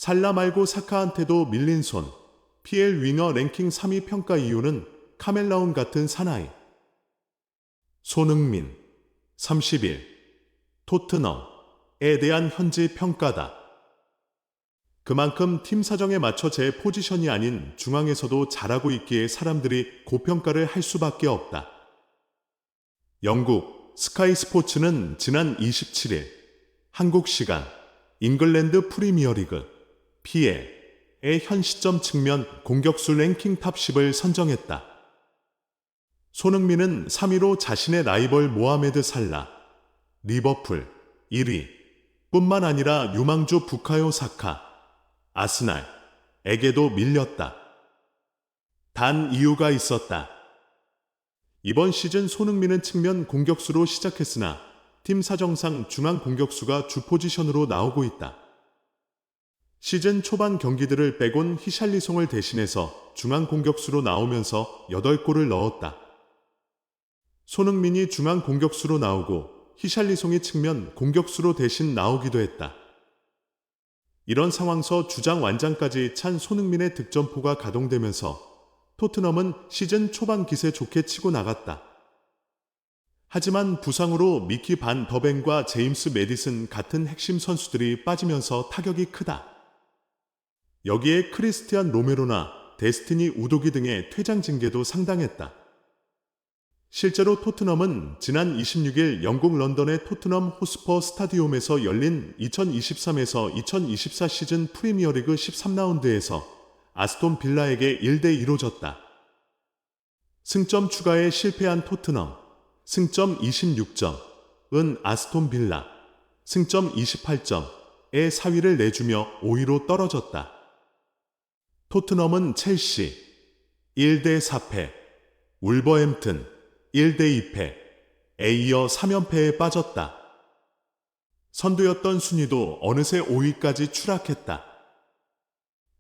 살라 말고 사카한테도 밀린 손. PL 윙어 랭킹 3위 평가 이유는 카멜라운 같은 사나이. 손흥민 30일 토트넘에 대한 현지 평가다. 그만큼 팀 사정에 맞춰 제 포지션이 아닌 중앙에서도 잘하고 있기에 사람들이 고평가를 할 수밖에 없다. 영국 스카이 스포츠는 지난 27일 한국 시간 잉글랜드 프리미어리그 PL의 현 시점 측면 공격수 랭킹 탑 10을 선정했다. 손흥민은 3위로 자신의 라이벌 모하메드 살라, 리버풀 1위 뿐만 아니라 유망주 부카요 사카, 아스날에게도 밀렸다. 단 이유가 있었다. 이번 시즌 손흥민은 측면 공격수로 시작했으나 팀 사정상 중앙 공격수가 주 포지션으로 나오고 있다. 시즌 초반 경기들을 빼곤 히샬리송을 대신해서 중앙 공격수로 나오면서 8골을 넣었다. 손흥민이 중앙 공격수로 나오고 히샬리송이 측면 공격수로 대신 나오기도 했다. 이런 상황서 주장 완장까지 찬 손흥민의 득점포가 가동되면서 토트넘은 시즌 초반 기세 좋게 치고 나갔다. 하지만 부상으로 미키 반 더벤과 제임스 매디슨 같은 핵심 선수들이 빠지면서 타격이 크다. 여기에 크리스티안 로메로나 데스티니 우도기 등의 퇴장 징계도 상당했다. 실제로 토트넘은 지난 26일 영국 런던의 토트넘 호스퍼 스타디움에서 열린 2023에서 2024 시즌 프리미어리그 13라운드에서 아스톤 빌라에게 1대2로 졌다. 승점 추가에 실패한 토트넘, 승점 26점은 아스톤 빌라, 승점 28점의 4위를 내주며 5위로 떨어졌다. 토트넘은 첼시 1대4패, 울버햄튼 1대2패에 이어 3연패에 빠졌다. 선두였던 순위도 어느새 5위까지 추락했다.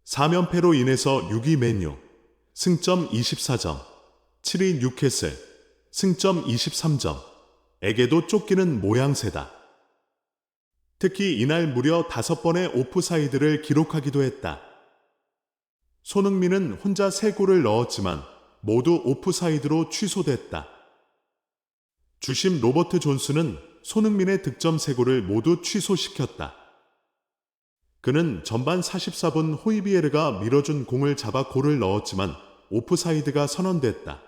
3연패로 인해서 6위 맨유, 승점 24점, 7위 뉴캐슬, 승점 23점에게도 쫓기는 모양새다. 특히 이날 무려 5번의 오프사이드를 기록하기도 했다. 손흥민은 혼자 3골을 넣었지만 모두 오프사이드로 취소됐다. 주심 로버트 존스는 손흥민의 득점 3골을 모두 취소시켰다. 그는 전반 44분 호이비에르가 밀어준 공을 잡아 골을 넣었지만 오프사이드가 선언됐다.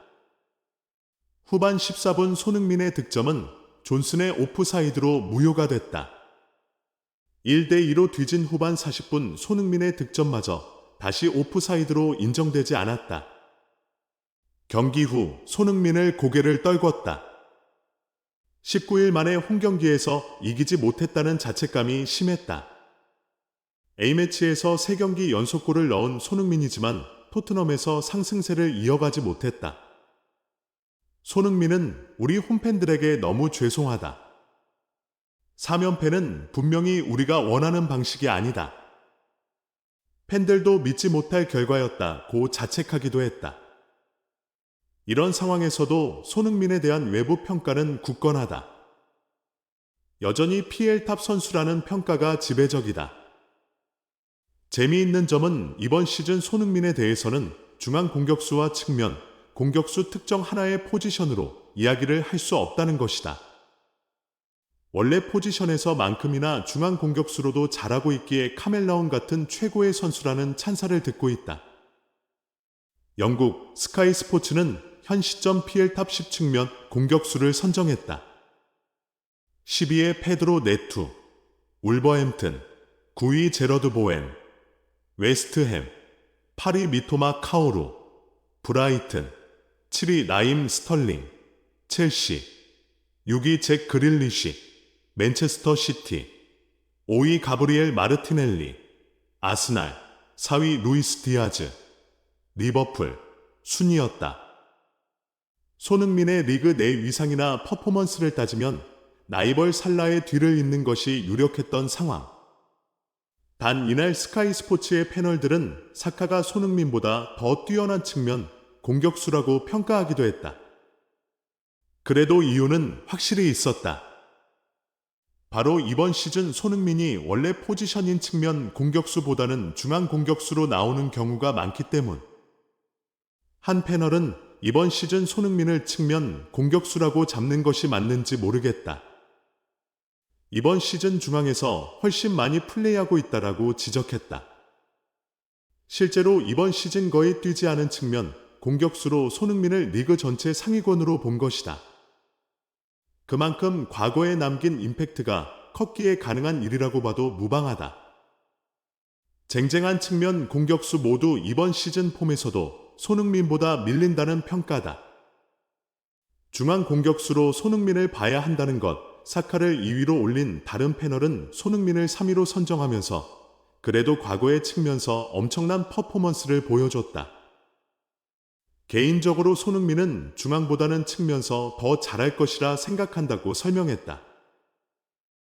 후반 14분 손흥민의 득점은 존슨의 오프사이드로 무효가 됐다. 1대2로 뒤진 후반 40분 손흥민의 득점마저 다시 오프사이드로 인정되지 않았다. 경기 후 손흥민을 고개를 떨궜다. 19일 만에 홈경기에서 이기지 못했다는 자책감이 심했다. A매치에서 3경기 연속골을 넣은 손흥민이지만 토트넘에서 상승세를 이어가지 못했다. 손흥민은 우리 홈팬들에게 너무 죄송하다. 3연패는 분명히 우리가 원하는 방식이 아니다. 팬들도 믿지 못할 결과였다고 자책하기도 했다. 이런 상황에서도 손흥민에 대한 외부 평가는 굳건하다. 여전히 PL탑 선수라는 평가가 지배적이다. 재미있는 점은 이번 시즌 손흥민에 대해서는 중앙 공격수와 측면, 공격수 특정 하나의 포지션으로 이야기를 할 수 없다는 것이다. 원래 포지션에서만큼이나 중앙 공격수로도 잘하고 있기에 카멜라운 같은 최고의 선수라는 찬사를 듣고 있다. 영국 스카이 스포츠는 현 시점 PL탑 10 측면 공격수를 선정했다. 12위 페드로 네투, 울버햄튼, 9위 제러드 보엔, 웨스트햄, 8위 미토마 카오루, 브라이튼, 7위 라임 스털링, 첼시, 6위 잭 그릴리시, 맨체스터 시티, 5위 가브리엘 마르티넬리, 아스날, 4위 루이스 디아즈, 리버풀, 순이었다. 손흥민의 리그 내 위상이나 퍼포먼스를 따지면 라이벌 살라의 뒤를 잇는 것이 유력했던 상황. 단 이날 스카이 스포츠의 패널들은 사카가 손흥민보다 더 뛰어난 측면 공격수라고 평가하기도 했다. 그래도 이유는 확실히 있었다. 바로 이번 시즌 손흥민이 원래 포지션인 측면 공격수보다는 중앙 공격수로 나오는 경우가 많기 때문. 한 패널은 이번 시즌 손흥민을 측면 공격수라고 잡는 것이 맞는지 모르겠다. 이번 시즌 중앙에서 훨씬 많이 플레이하고 있다라고 지적했다. 실제로 이번 시즌 거의 뛰지 않은 측면 공격수로 손흥민을 리그 전체 상위권으로 본 것이다. 그만큼 과거에 남긴 임팩트가 컸기에 가능한 일이라고 봐도 무방하다. 쟁쟁한 측면 공격수 모두 이번 시즌 폼에서도 손흥민보다 밀린다는 평가다. 중앙 공격수로 손흥민을 봐야 한다는 것, 사카를 2위로 올린 다른 패널은 손흥민을 3위로 선정하면서 그래도 과거의 측면서 엄청난 퍼포먼스를 보여줬다. 개인적으로 손흥민은 중앙보다는 측면서 더 잘할 것이라 생각한다고 설명했다.